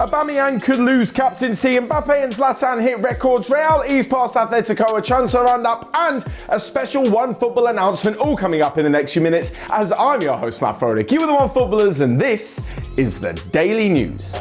Aubameyang could lose captaincy, Mbappe and Zlatan hit records, Real ease past Atletico, a transfer roundup, and a special OneFootball announcement all coming up in the next few minutes as I'm your host Matt Froelich. You are the OneFootballers and this is the Daily News.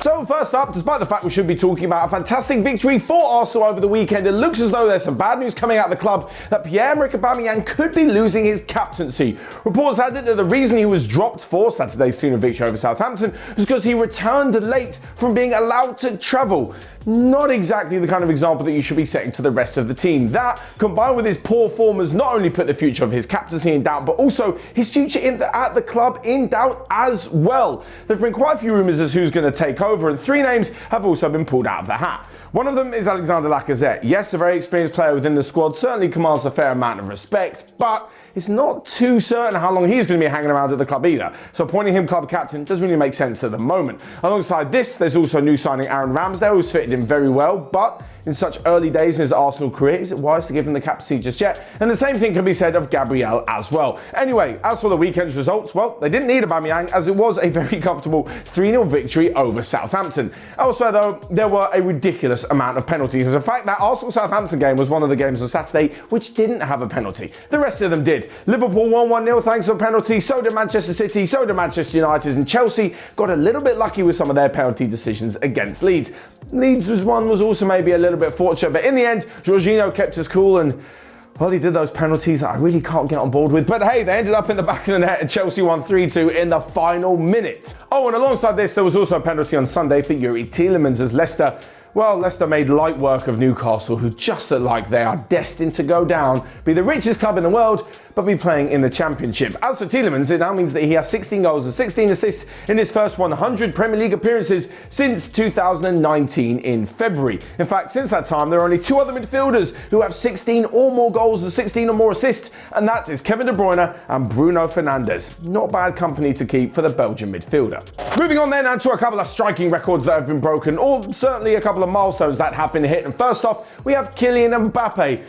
So first up, despite the fact we should be talking about a fantastic victory for Arsenal over the weekend, it looks as though there's some bad news coming out of the club that Pierre-Emerick Aubameyang could be losing his captaincy. Reports had it that the reason he was dropped for Saturday's 2-0 victory over Southampton was because he returned late from being allowed to travel. Not exactly the kind of example that you should be setting to the rest of the team. That, combined with his poor form, has not only put the future of his captaincy in doubt, but also his future at the club in doubt as well. There have been quite a few rumours as who's going to take over, and three names have also been pulled out of the hat. One of them is Alexander Lacazette. Yes, a very experienced player within the squad, certainly commands a fair amount of respect, but it's not too certain how long he's going to be hanging around at the club either. So appointing him club captain doesn't really make sense at the moment. Alongside this, there's also new signing Aaron Ramsdale, who's fitted in very well, but in such early days in his Arsenal career, is it wise to give him the captaincy just yet? And the same thing can be said of Gabriel as well. Anyway, as for the weekend's results, well, they didn't need Aubameyang as it was a very comfortable 3-0 victory over Southampton. Elsewhere though, there were a ridiculous amount of penalties. In fact, that Arsenal-Southampton game was one of the games on Saturday which didn't have a penalty. The rest of them did. Liverpool won 1-0 thanks to a penalty, so did Manchester City, so did Manchester United, and Chelsea got a little bit lucky with some of their penalty decisions against Leeds. Leeds' one was also maybe a little bit fortunate, but in the end, Jorginho kept us cool and, well, he did those penalties that I really can't get on board with. But hey, they ended up in the back of the net and Chelsea won 3-2 in the final minute. Oh, and alongside this, there was also a penalty on Sunday for Youri Tielemans as Leicester made light work of Newcastle, who just look like they are destined to go down, be the richest club in the world, but be playing in the Championship. As for Tielemans, it now means that he has 16 goals and 16 assists in his first 100 Premier League appearances since 2019 in February. In fact, since that time, there are only two other midfielders who have 16 or more goals and 16 or more assists, and that is Kevin De Bruyne and Bruno Fernandes. Not bad company to keep for the Belgian midfielder. Moving on then, and to a couple of striking records that have been broken, or certainly a couple of milestones that have been hit. And first off, we have Kylian Mbappe.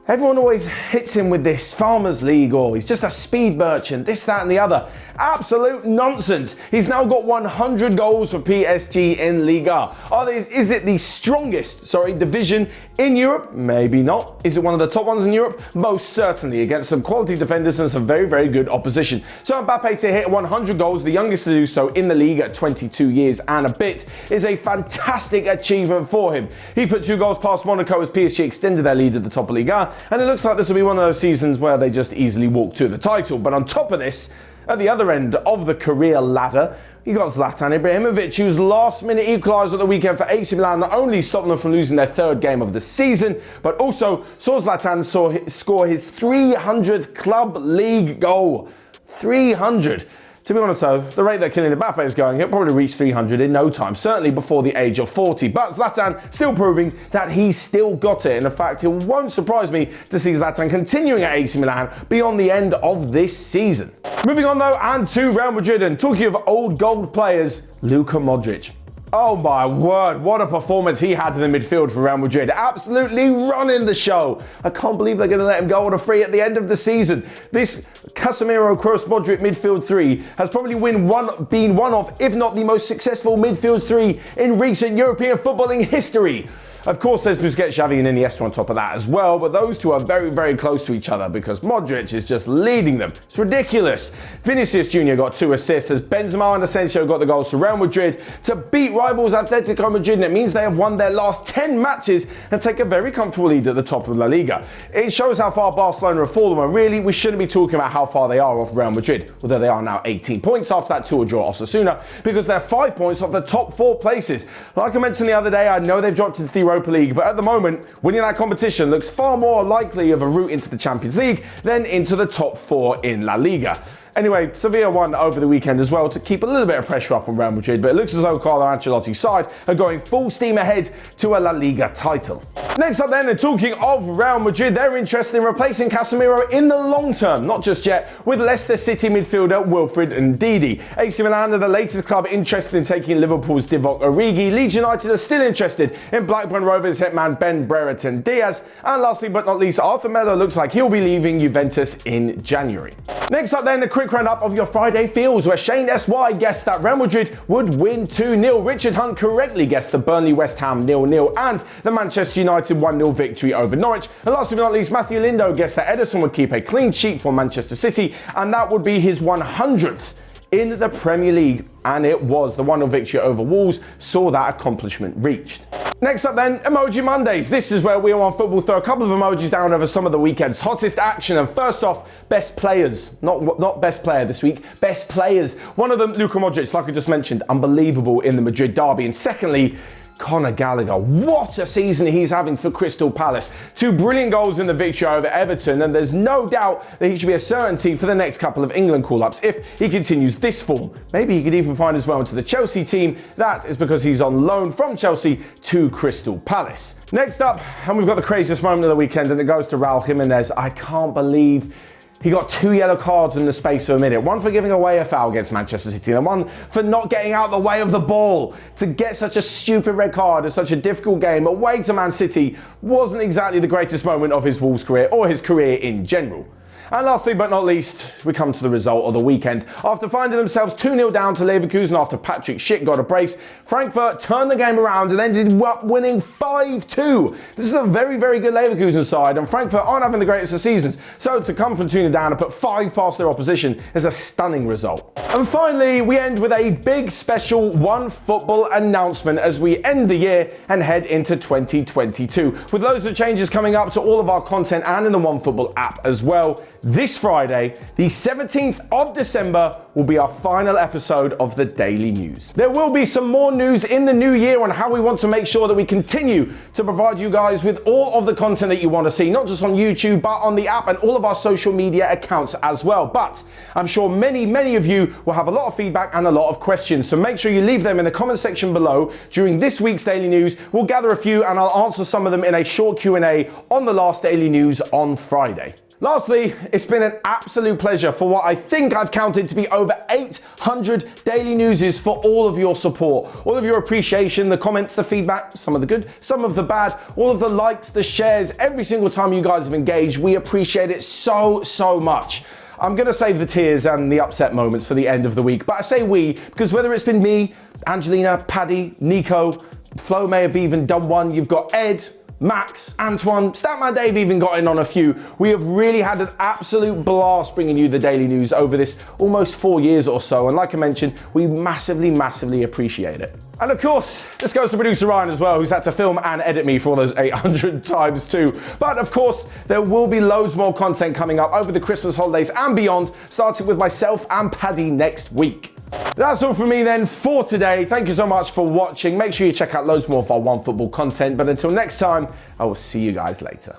Everyone always hits him with this Farmers League, or he's just a speed merchant, this, that and the other. Absolute nonsense. He's now got 100 goals for PSG in Liga. Is it the strongest, division in Europe? Maybe not. Is it one of the top ones in Europe? Most certainly, against some quality defenders and some very, very good opposition. So Mbappe to hit 100 goals, the youngest to do so in the league at 22 years and a bit, is a fantastic achievement for him. He put 2 goals past Monaco as PSG extended their lead at the top of Liga, and it looks like this will be one of those seasons where they just easily walk to the title. But on top of this, at the other end of the career ladder, you got Zlatan Ibrahimovic, whose last-minute equaliser at the weekend for AC Milan not only stopped them from losing their third game of the season, but also saw Zlatan score his 300th club league goal. 300. To be honest though, the rate that Kylian Mbappe is going, he'll probably reach 300 in no time, certainly before the age of 40. But Zlatan still proving that he's still got it. And in fact, it won't surprise me to see Zlatan continuing at AC Milan beyond the end of this season. Moving on though, and to Real Madrid, and talking of old gold players, Luka Modric. Oh my word, what a performance he had in the midfield for Real Madrid. Absolutely running the show. I can't believe they're going to let him go on a free at the end of the season. This Casemiro, Kroos, Modric midfield three has probably been one of, if not the most successful midfield three in recent European footballing history. Of course, there's Busquets, Xavi and Iniesta on top of that as well, but those two are very, very close to each other because Modric is just leading them. It's ridiculous. Vinicius Jr. got 2 assists as Benzema and Asensio got the goals for Real Madrid to beat rivals Atletico Madrid, and it means they have won their last 10 matches and take a very comfortable lead at the top of La Liga. It shows how far Barcelona have fallen, when really we shouldn't be talking about how far they are off Real Madrid, although they are now 18 points after that 2-2 draw Osasuna, because they're 5 points off the top 4 places. Like I mentioned the other day, I know they've dropped into the Europa League, but at the moment, winning that competition looks far more likely of a route into the Champions League than into the top 4 in La Liga. Anyway, Sevilla won over the weekend as well to keep a little bit of pressure up on Real Madrid, but it looks as though Carlo Ancelotti's side are going full steam ahead to a La Liga title. Next up then, and talking of Real Madrid, they're interested in replacing Casemiro in the long term, not just yet, with Leicester City midfielder Wilfred Ndidi. AC Milan are the latest club interested in taking Liverpool's Divock Origi. Leeds United are still interested in Blackburn Rovers hitman Ben Brereton Diaz. And lastly but not least, Arthur Melo looks like he'll be leaving Juventus in January. Next up then, a quick quick roundup of your Friday feels, where Shane SY guessed that Real Madrid would win 2-0. Richard Hunt correctly guessed the Burnley West Ham 0-0 and the Manchester United 1-0 victory over Norwich. And last but not least, Matthew Lindo guessed that Ederson would keep a clean sheet for Manchester City, and that would be his 100th in the Premier League. And it was. The 1-0 victory over Wolves saw that accomplishment reached. Next up then, Emoji Mondays. This is where we on OneFootball throw a couple of emojis down over some of the weekend's hottest action. And first off, best players. Not best player this week, best players. One of them, Luka Modric, like I just mentioned, unbelievable in the Madrid derby. And secondly, Conor Gallagher. What a season he's having for Crystal Palace. 2 brilliant goals in the victory over Everton, and there's no doubt that he should be a certainty for the next couple of England call-ups if he continues this form. Maybe he could even find his way into the Chelsea team. That is because he's on loan from Chelsea to Crystal Palace. Next up, and we've got the craziest moment of the weekend, and it goes to Raul Jimenez. I can't believe he got 2 yellow cards in the space of a minute. One for giving away a foul against Manchester City and one for not getting out the way of the ball. To get such a stupid red card in such a difficult game away to Man City wasn't exactly the greatest moment of his Wolves career or his career in general. And lastly but not least, we come to the result of the weekend. After finding themselves 2-0 down to Leverkusen after Patrick Schick got a brace, Frankfurt turned the game around and ended up winning 5-2. This is a very, very good Leverkusen side, and Frankfurt aren't having the greatest of seasons. So to come from 2-0 down and put 5 past their opposition is a stunning result. And finally, we end with a big special OneFootball announcement as we end the year and head into 2022. With loads of changes coming up to all of our content and in the OneFootball app as well. This Friday, the 17th of December, will be our final episode of the Daily News. There will be some more news in the new year on how we want to make sure that we continue to provide you guys with all of the content that you want to see, not just on YouTube, but on the app and all of our social media accounts as well. But I'm sure many of you will have a lot of feedback and a lot of questions. So make sure you leave them in the comment section below during this week's Daily News. We'll gather a few and I'll answer some of them in a short Q&A on the last Daily News on Friday. Lastly, it's been an absolute pleasure for what I think I've counted to be over 800 daily newses for all of your support, all of your appreciation, the comments, the feedback, some of the good, some of the bad, all of the likes, the shares, every single time you guys have engaged. We appreciate it so much. I'm going to save the tears and the upset moments for the end of the week, but I say we because whether it's been me, Angelina, Paddy, Nico, Flo may have even done one, you've got Ed, Max, Antoine, Statman Dave even got in on a few. We have really had an absolute blast bringing you the Daily News over this almost 4 years or so. And like I mentioned, we massively appreciate it. And of course, this goes to producer Ryan as well, who's had to film and edit me for all those 800 times too. But of course, there will be loads more content coming up over the Christmas holidays and beyond, starting with myself and Paddy next week. That's all from me then for today. Thank you so much for watching. Make sure you check out loads more of our OneFootball content. But until next time, I will see you guys later.